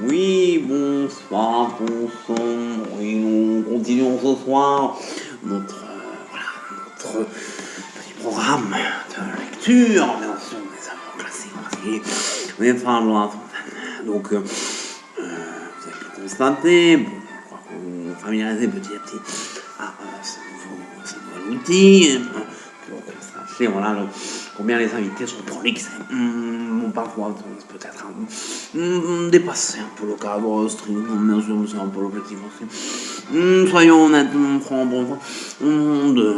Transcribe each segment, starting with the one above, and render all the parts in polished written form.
Oui, bonsoir, oui, nous continuons ce soir notre petit programme de lecture, bien sûr, des œuvres classiques, mais enfin, voilà. Donc, vous avez pu constater, bon, je crois que vous vous familiarisez petit à petit à ce nouvel outil, pour constater, voilà, combien les invités sont prolixes, parfois peut-être dépasser un peu le cadre strict, bien sûr, c'est un peu l'objectif aussi. Soyons honnêtement francs, de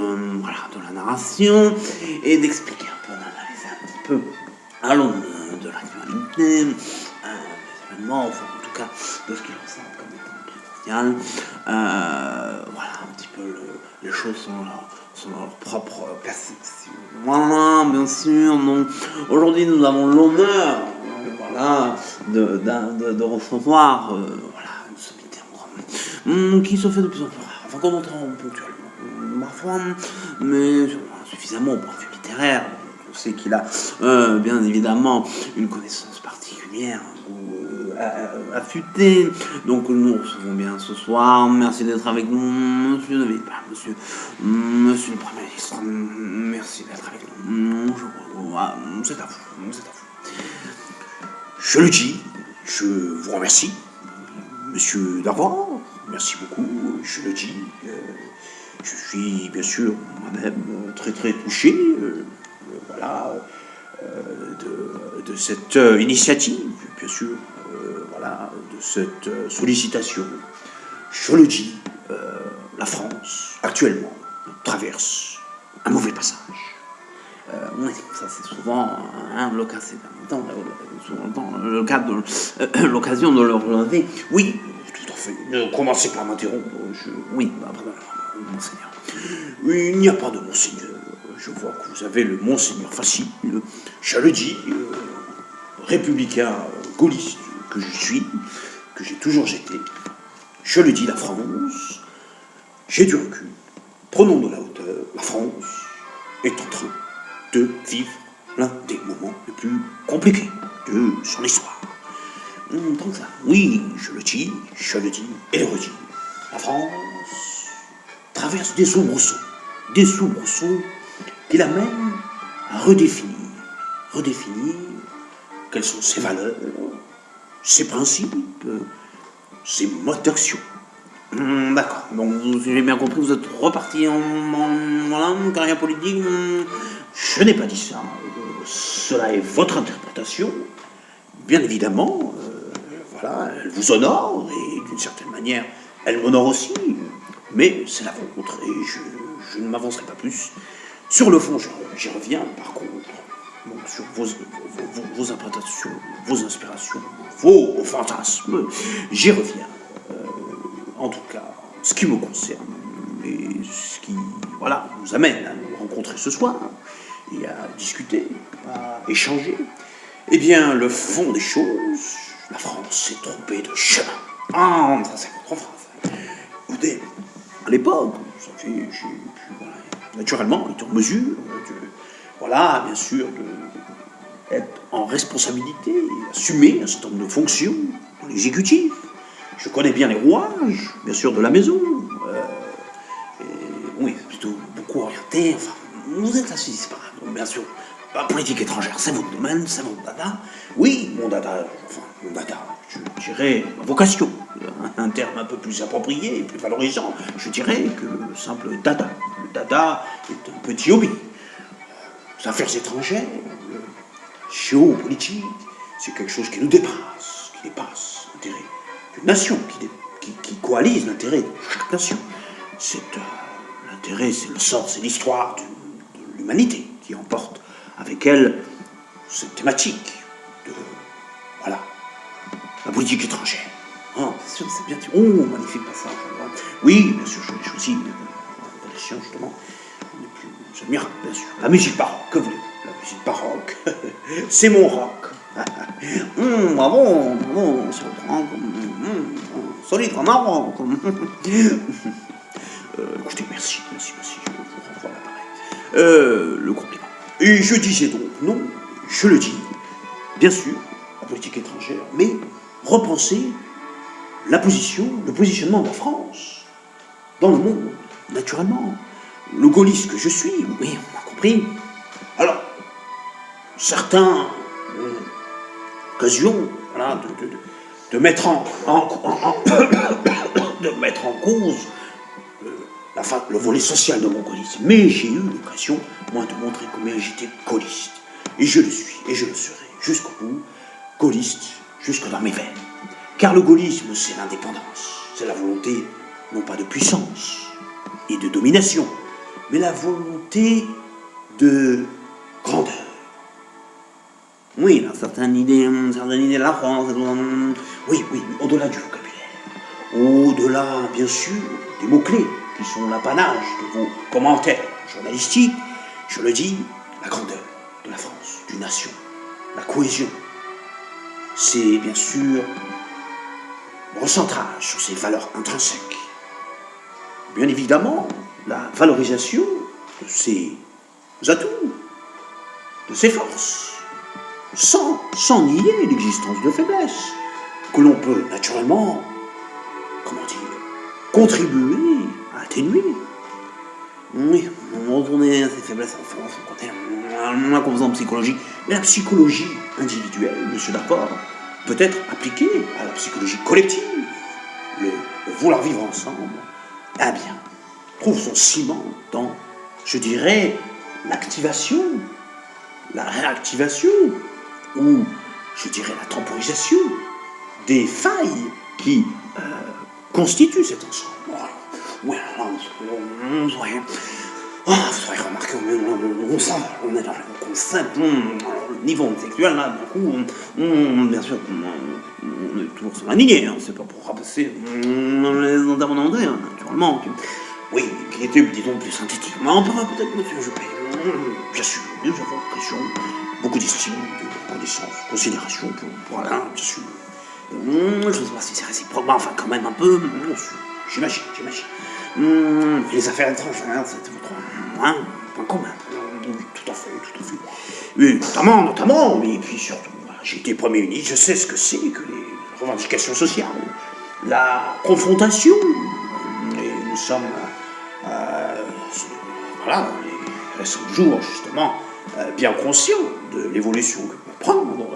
la narration et d'expliquer un peu, d'analyser un petit peu à l'aune de l'actualité, des événements, enfin en tout cas de ce qu'ils ressentent comme étant primordial. Voilà, un petit peu les choses sont leur propre perception. Voilà, bien sûr. Donc aujourd'hui, nous avons l'honneur, de recevoir, une sommité qui se fait de plus en plus rare. Enfin, qu'on entend ponctuellement, parfois, mais suffisamment au point de vue littéraire. On sait qu'il a, bien évidemment, une connaissance particulière affûtée. Donc nous recevons bien ce soir. Merci d'être avec nous, monsieur David, monsieur le Premier ministre. Merci d'être avec nous. C'est à vous. Je le dis, je vous remercie, monsieur Darbois. Merci beaucoup, je le dis. Je suis bien sûr moi-même très très touché, de cette initiative, bien sûr, de cette sollicitation. Je le dis, la France, actuellement, traverse un mauvais passage. Oui, ça c'est souvent l'occasion de le relever. Oui, tout à fait. Ne commencez pas à m'interrompre. Oui, pardon, monseigneur. Il n'y a pas de monseigneur. Je vois que vous avez le monseigneur facile. Je le dis, républicain gaulliste que je suis, que j'ai toujours été. Je le dis, la France, j'ai du recul. Prenons de la hauteur. La France est en train de vivre l'un des moments les plus compliqués de son histoire. Donc ça, oui, je le dis et le redis. La France traverse des soubresauts qui l'amènent à redéfinir quelles sont ses valeurs, ses principes, ses modes d'action. D'accord, donc si j'ai bien compris, vous êtes reparti en carrière politique. Je n'ai pas dit ça. Cela est votre interprétation. Bien évidemment, elle vous honore, et d'une certaine manière, elle m'honore aussi. Mais c'est la vôtre, et je ne m'avancerai pas plus. Sur le fond, j'y reviens, par contre, sur vos interprétations, vos inspirations, vos fantasmes, j'y reviens. En tout cas, ce qui me concerne, et ce qui nous amène à nous rencontrer ce soir, et à discuter, à échanger, eh bien, le fond des choses, la France s'est trompée de chemin. Ah, ça c'est votre phrase. Écoutez, à l'époque, j'ai pu, naturellement, être en mesure bien sûr, d'être en responsabilité, et assumer un certain nombre de fonctions dans l'exécutif. Je connais bien les rouages, bien sûr, de la maison. Oui, plutôt beaucoup orienté. Enfin, vous êtes assez disparate, bien sûr. La politique étrangère, c'est votre domaine, c'est votre dada. Oui, mon dada, je dirais ma vocation. Un terme un peu plus approprié et plus valorisant, je dirais que le simple dada. Le dada est un petit hobby. Les affaires étrangères, le géopolitique, c'est quelque chose qui nous dépasse, l'intérêt d'une nation, qui coalise l'intérêt de chaque nation. L'intérêt, c'est le sort, c'est l'histoire de l'humanité qui emporte avec elle cette thématique de la politique étrangère. Ah, c'est sûr, c'est bien. Oh, magnifique passage. Oui, bien sûr, je l'ai choisi. Justement, j'admire, bien sûr, la musique baroque. Que voulez-vous? La musique baroque, c'est mon rock. Bravo, c'est votre rock. Solide comme un rock. Écoutez, merci, je vous renvoie l'appareil. Le compliment. Et je disais donc, non, je le dis, bien sûr, la politique étrangère, mais repenser le positionnement de la France dans le monde, naturellement. Le gaulliste que je suis, oui, on a compris. Alors, certains ont l'occasion, voilà, de mettre de mettre en cause le volet social de mon gaullisme. Mais j'ai eu l'occasion, moi, de montrer combien j'étais gaulliste. Et je le suis, et je le serai, jusqu'au bout, gaulliste, jusque dans mes veines. Car le gaullisme, c'est l'indépendance, c'est la volonté, non pas de puissance et de domination, mais la volonté de grandeur. Oui, certaines idées de la France, oui, au-delà du vocabulaire, au-delà, bien sûr, des mots-clés qui sont l'apanage de vos commentaires journalistiques, je le dis, la grandeur de la France, d'une nation, la cohésion. C'est bien sûr le recentrage sur ses valeurs intrinsèques. Bien évidemment, la valorisation de ses atouts, de ses forces, sans nier l'existence de faiblesses, que l'on peut naturellement, contribuer à atténuer. Oui, on retournait à ces faiblesses en France, en composante psychologique. Mais la psychologie individuelle, monsieur Daccord, peut être appliquée à la psychologie collective. Le vouloir vivre ensemble, eh bien, trouve son ciment dans, je dirais, l'activation, la réactivation, ou, je dirais, la temporisation des failles qui constituent cet ensemble. Oui, vous aurez remarqué, on est dans le concept, le niveau sexuel, là, du coup, bien sûr, on est toujours sur la lignée, hein, c'est pas pour rabaisser les intervenants, naturellement. Oui, qui était, disons, plus synthétique. Mais on peut peut-être, monsieur Juppé, bien sûr, nous avons question, beaucoup d'estime, de connaissance, considération pour Alain, bien sûr. Je ne sais pas si c'est réciproque, mais enfin, quand même un peu, j'imagine. Les affaires étrangères, c'est votre point commun. Oui, tout à fait. Oui, notamment, et puis surtout, j'ai été Premier ministre, je sais ce que c'est que les revendications sociales, la confrontation, et nous sommes, les récents jours, justement, bien conscients de l'évolution que peut prendre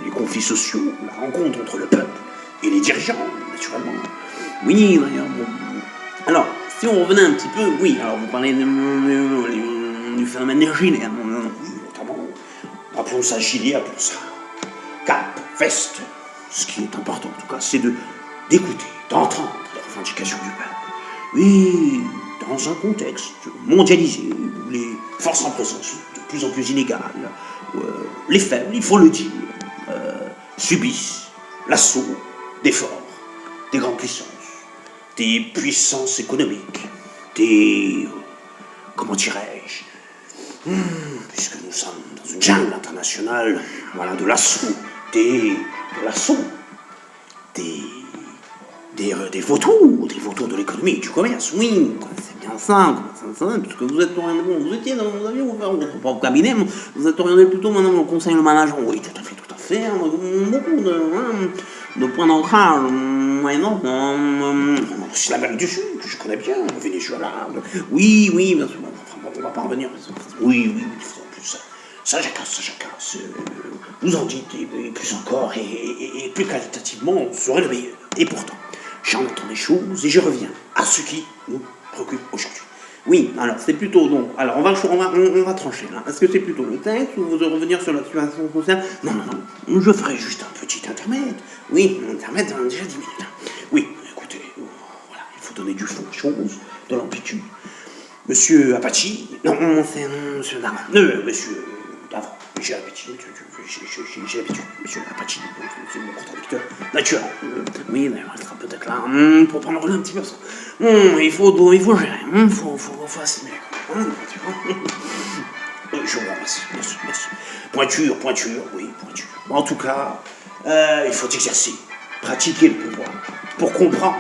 les conflits sociaux, la rencontre entre le peuple et les dirigeants, naturellement. Oui, d'ailleurs, bon. Alors, si on revenait un petit peu, oui, alors vous parlez du phénomène des gilets, notamment, appelons ça gilet, appelons ça cap, veste. Ce qui est important, en tout cas, c'est d'écouter, d'entendre les revendications du peuple. Oui, dans un contexte mondialisé, où les forces en présence sont de plus en plus inégales, les faibles, il faut le dire, subissent l'assaut des forts, des grandes puissances, des puissances économiques, comment dirais-je, puisque nous sommes dans une jungle internationale, voilà, de l'assaut, des vautours de l'économie, du commerce, oui, c'est bien ça, puisque vous êtes orienté, vous étiez dans vos avions, pas au cabinet, vous êtes orienté plutôt maintenant au conseil de management, oui, tout à fait, beaucoup de points d'ancrage, c'est l'Amérique du Sud, que je connais bien, le Venezuela, oui, bien sûr, on va pas revenir, oui, plus ça jacasse, vous en dites, et plus encore, et plus qualitativement, on serait le meilleur. Et pourtant, j'en entends des choses, et je reviens à ce qui nous préoccupe aujourd'hui. Oui, alors c'est plutôt donc, alors on va trancher là. Est-ce que c'est plutôt le texte ou vous revenir sur la situation sociale? Non, je ferai juste un petit intermède. Oui, un intermède dans déjà 10 minutes. Oui, écoutez, voilà, il faut donner du fond aux choses, de l'amplitude. Monsieur Apache, non, c'est monsieur Davant. Monsieur Davant, j'ai l'habitude, monsieur Apache, c'est mon contradicteur naturel. Oui, d'ailleurs, elle sera peut-être là pour prendre un petit peu ça. Il faut gérer, il faut assimiler. Je vous remercie, merci. Pointure, oui, pointure. En tout cas, il faut exercer, pratiquer le pouvoir pour comprendre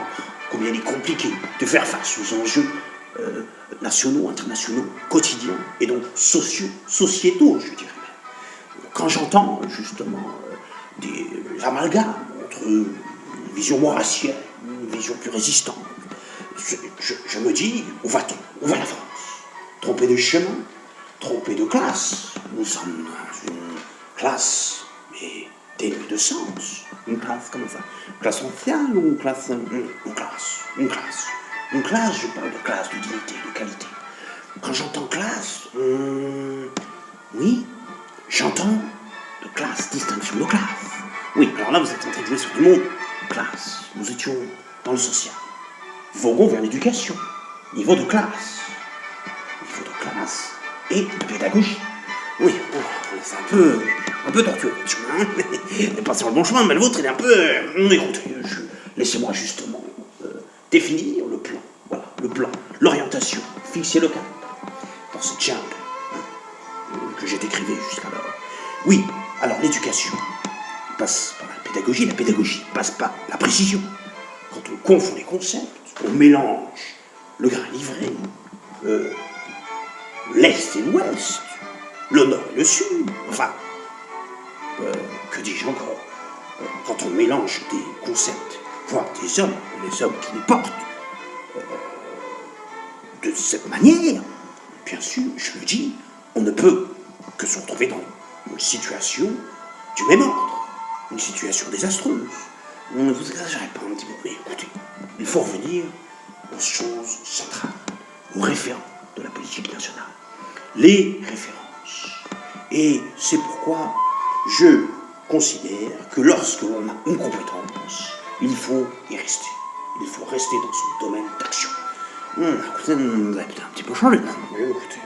combien il est compliqué de faire face aux enjeux nationaux, internationaux, quotidiens, et donc sociétaux, je dirais même. Quand j'entends justement des amalgames entre une vision maurassienne, une vision plus résistante. Je me dis, où va-t-on? Où va la France? Tromper de chemin, tromper de classe. Nous sommes dans une classe, mais dénuée de sens. Une classe, comment ça? Classe sociale ou une classe? Une classe, je parle de classe, de dignité, de qualité. Quand j'entends classe, oui, j'entends de classe, distinction de classe. Oui, alors là, vous êtes en train de jouer sur du mot classe. Nous étions dans le social. Voguons vers l'éducation. Niveau de classe. Niveau de classe et de pédagogie. Oui, bon, c'est un peu tortueux, votre chemin. On n'est pas sur le bon chemin, mais le vôtre, il est un peu... Écoutez, laissez-moi justement définir le plan. Voilà, le plan, l'orientation, fixer le cap dans cette jungle que j'ai décrivée jusqu'alors. Oui, alors l'éducation passe par la pédagogie passe par la précision. Quand on confond les concepts, on mélange le grain livré, l'Est et l'Ouest, le Nord et le Sud, enfin, que dis-je encore, quand on mélange des concepts, voire des hommes, les hommes qui les portent, de cette manière, bien sûr, je le dis, on ne peut que se retrouver dans une situation du même ordre, une situation désastreuse. Ne vous exagérez pas un petit peu, mais écoutez, il faut revenir aux choses centrales, aux référents de la politique nationale. Les références. Et c'est pourquoi je considère que lorsque l'on a une compétence, il faut y rester. Il faut rester dans son domaine d'action. Écoutez, vous avez peut-être un petit peu changé. Écoutez,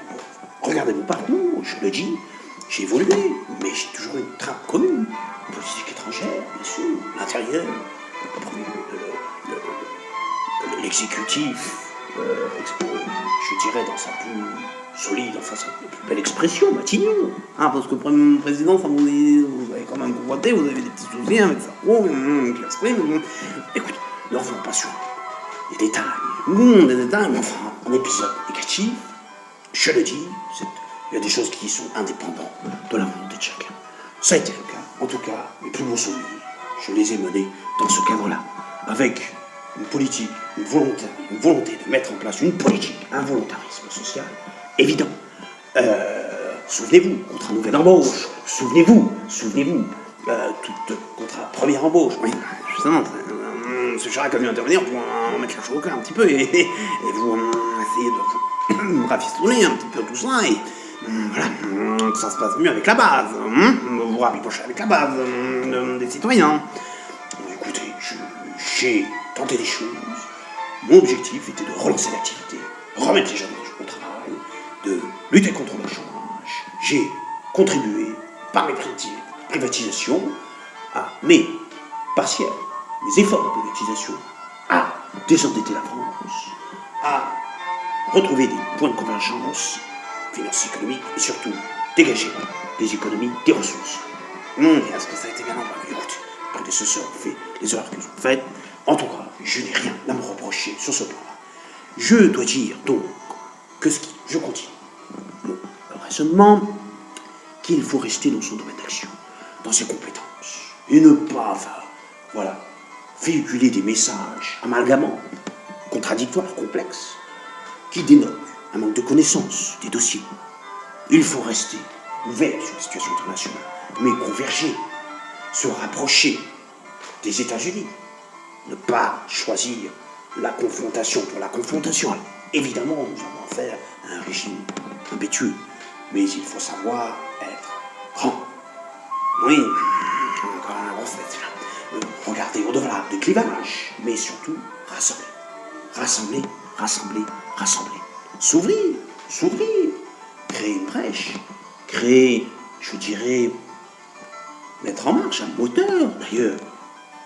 regardez mon parcours, je le dis, j'ai évolué, mais j'ai toujours une trame commune. Politique étrangère, bien sûr, l'intérieur, l'exécutif, je dirais dans sa plus solide, enfin sa plus belle expression, Matignon. Parce que le Premier Président, ça vous avez quand même convoité, vous avez des petits soucis avec ça. Qui exprime. Écoute, ne revenons pas sur les détails. Des détails, mais enfin, un épisode négatif, je le dis, il y a des choses qui sont indépendantes de la volonté de chacun. Ça a été le cas. En tout cas, mes plus beaux souvenirs, je les ai menés dans ce cadre-là, avec une politique, une volonté de mettre en place une politique, un volontarisme social évident. Souvenez-vous, contre un nouvel embauche, souvenez-vous, contre la première embauche. Oui, justement, M. Chirac a dû intervenir pour mettre la chose au clair un petit peu, et vous essayez de vous rafistouler un petit peu tout ça, et voilà, que ça se passe mieux avec la base, vous rapprochez avec la base des citoyens. Écoutez, j'ai tenté des choses. Mon objectif était de relancer l'activité, remettre les jeunes au travail, de lutter contre le chômage. J'ai contribué par mes privatisations mais partielles, mes efforts de privatisation, à désendetter la France, à retrouver des points de convergence finance économique et surtout dégager des économies, des ressources. Est-ce que ça a été bien entendu? Écoutez, prédécesseurs ont fait les erreurs qu'ils ont faites. En tout cas, je n'ai rien à me reprocher sur ce plan-là. Je dois dire donc je continue mon raisonnement, qu'il faut rester dans son domaine d'action, dans ses compétences, et ne pas, véhiculer des messages amalgamants, contradictoires, complexes, qui dénotent un manque de connaissance des dossiers. Il faut rester ouvert sur la situation internationale, mais converger, se rapprocher des États-Unis, ne pas choisir la confrontation pour la confrontation. Alors, évidemment, nous avons affaire à un régime impétueux, mais il faut savoir être grand. Oui, encore un gros fait, regarder au-delà des clivages, mais surtout rassembler. Rassembler, rassembler, rassembler. S'ouvrir, créer une brèche, créer, je dirais, mettre en marche un moteur, d'ailleurs,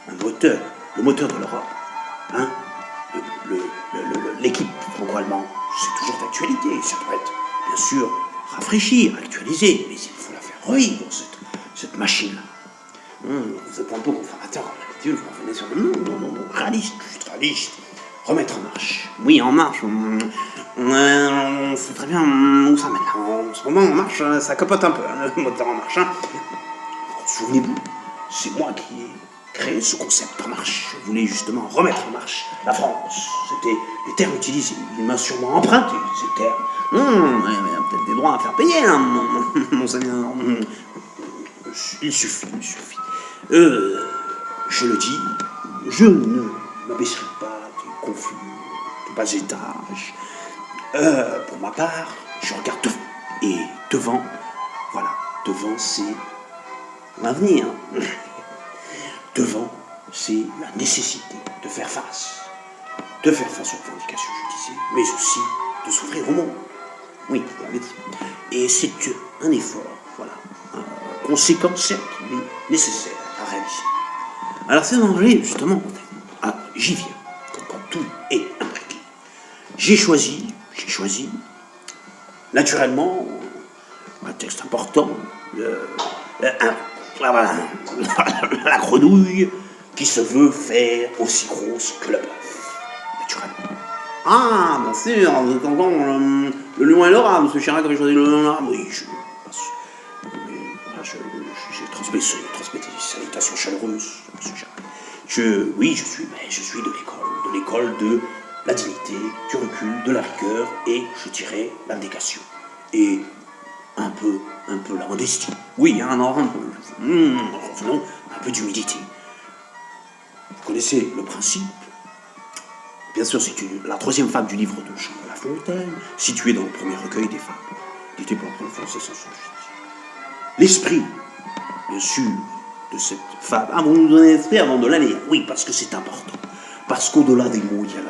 le moteur de l'Europe. L'équipe franco-allemande, c'est toujours d'actualité, ça doit être, bien sûr, rafraîchir, actualiser, mais il faut la faire revivre, cette machine-là. Vous êtes un peu conservateur, comme d'habitude, vous revenez sur le non, réaliste, juste réaliste. Remettre en marche. Oui, en marche. On sait très bien où ça mène. En ce moment, en marche, ça capote un peu, le moteur en marche. Souvenez-vous, c'est moi qui ai créé ce concept en marche. Je voulais justement remettre en marche la France. C'était les termes utilisés. Il m'a sûrement emprunté ces termes. Il y a peut-être des droits à faire payer, hein, mon seigneur. Il suffit. Je le dis, je ne m'abaisserai pas des confus de bas étage. Pour ma part, je regarde devant. Et devant, voilà, devant c'est l'avenir. Devant, c'est la nécessité de faire face. De faire face aux revendications, je disais, mais aussi de s'ouvrir au monde. Oui, vous l'avez dit. Et c'est un effort, voilà, conséquent, certes, mais nécessaire à réaliser. Alors c'est l'anglais, justement, j'y viens, quand tout est imbriqué. J'ai choisi, naturellement, un texte important, la grenouille qui se veut faire aussi grosse que le bœuf, naturellement. Ah, bien sûr, vous êtes encore le lion et le rat, M. Chirac avait choisi le lion et le rat. Oui, j'ai transmis des salutations chaleureuses, M. Chirac. Oui, je suis de l'école de la dignité, du recul, de la rigueur et, je dirais, l'abnégation. Et un peu la modestie. Oui, un peu. Revenons, un peu d'humilité. Vous connaissez le principe. Bien sûr, c'est la troisième fable du livre de Jean de La Fontaine, située dans le premier recueil des fables. Dicté par le français sans son l'esprit, bien sûr, de cette fable. Ah, vous nous donnez l'esprit avant de la lire. Oui, parce que c'est important. Parce qu'au-delà des mots, il y a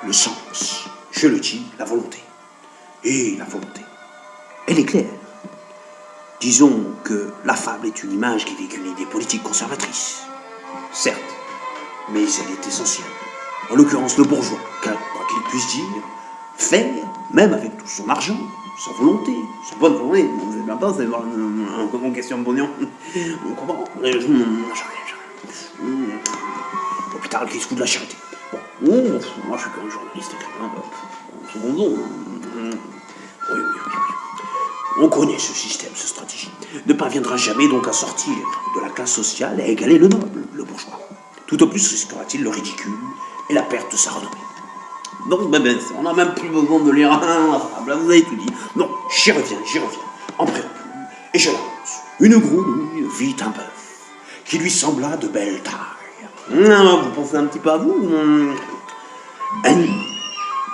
le sens. Je le dis, la volonté. Et la volonté, elle est claire. Disons que la fable est une image qui véhicule une idée politique conservatrice. Certes, mais elle est essentielle. En l'occurrence, le bourgeois, quoi qu'il puisse dire, faire, même avec tout son argent, sa volonté, sa bonne volonté. Vous n'avez même pas, c'est une question de pognon. On comprend. L'hôpital qui se fout de la charité. Bon, moi je suis quand même journaliste écrivain, secondons. Oui. On connaît ce système, cette stratégie. Ne parviendra jamais donc à sortir de la classe sociale et à égaler le noble, le bourgeois. Tout au plus risquera-t-il le ridicule et la perte de sa renommée. Donc, on n'a même plus besoin de lire la fable, vous avez tout dit. Non, j'y reviens, en préambule, et je lance. Une grenouille vit un bœuf, qui lui sembla de belle taille. Vous pensez un petit peu à vous Annie,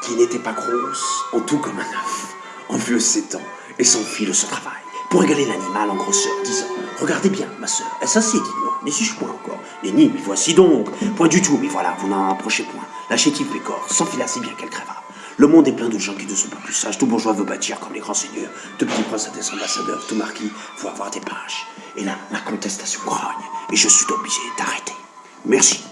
qui n'était pas grosse, en tout comme un œuf, en vieux 7 ans, et s'enfuit de ce travail, pour égaler l'animal en grosseur, disant « Regardez bien, ma sœur, est-ce assez, dites-moi, n'y suis-je point encore ?» Nenni, mais voici donc, point du tout, mais voilà, vous n'en approchez point. La chétive pécore s'enfila si bien qu'elle crèva. Le monde est plein de gens qui ne sont pas plus sages, tout bourgeois veut bâtir comme les grands seigneurs, de petits princes à des ambassadeurs, tout marquis faut avoir des pages. Et là, la contestation grogne, et je suis obligé d'arrêter. Merci.